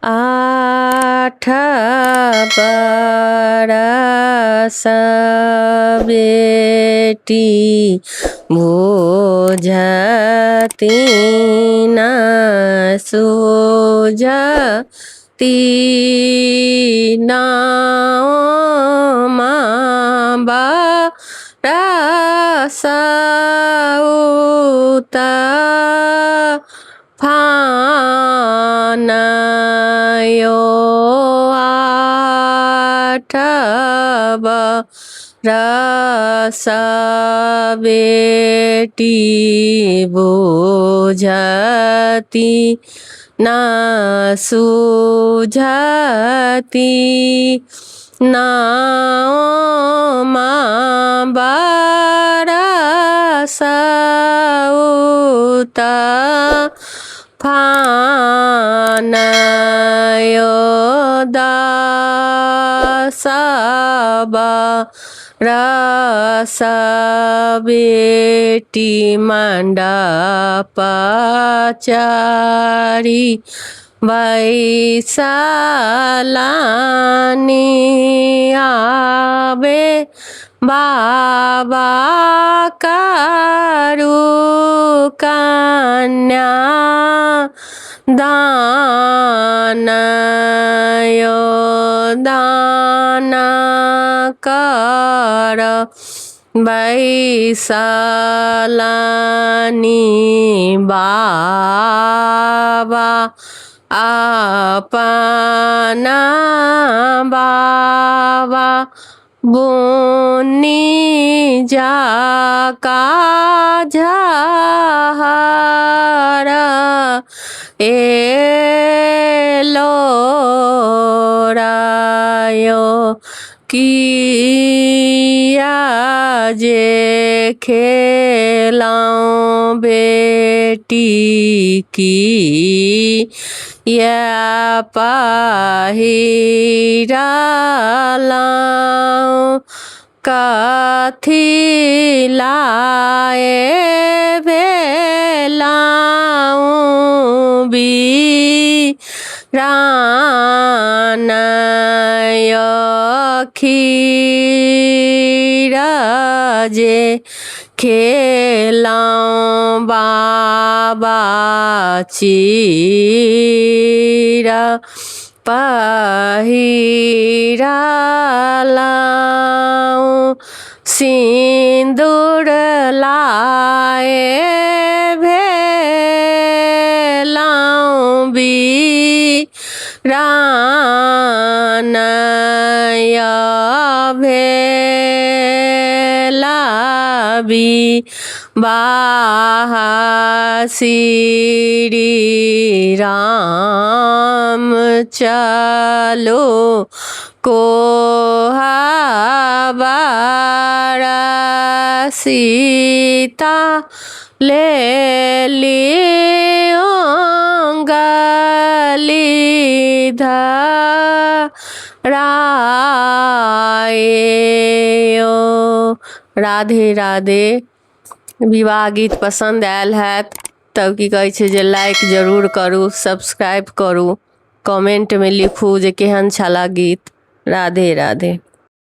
आठ बरस बेटी बुझती न सूझती नाव माँ बरस फानयो आठ बरस बेटी बुझती न सूझती नाव माँ बरस फानयो दस बरस बेटी मंडप चारी बैसलानी आवे बाबा करू कन्या दानयो दान कर बैसलानी बाबा अपना बाबा बुनी जाका झहर एलो रायो किया जे खेलाऊं बेटी की या पहिरालाऊं कथी लाए भेलाऊं बीरानय खीर जे खेलाऊं बाबा चीर पहिरालाऊं सिंदूर लाए भेलाऊं बीरानय भेला बाह श्री राम चलो कोहबर सीता ले लियो धराएओ। राधे राधे। विवाह गीत पसंद आयल हैत तब की कहै छै जे लाइक जरूर करू, सब्सक्राइब करू, कमेंट में लिखू जे केहन छला गीत। राधे राधे।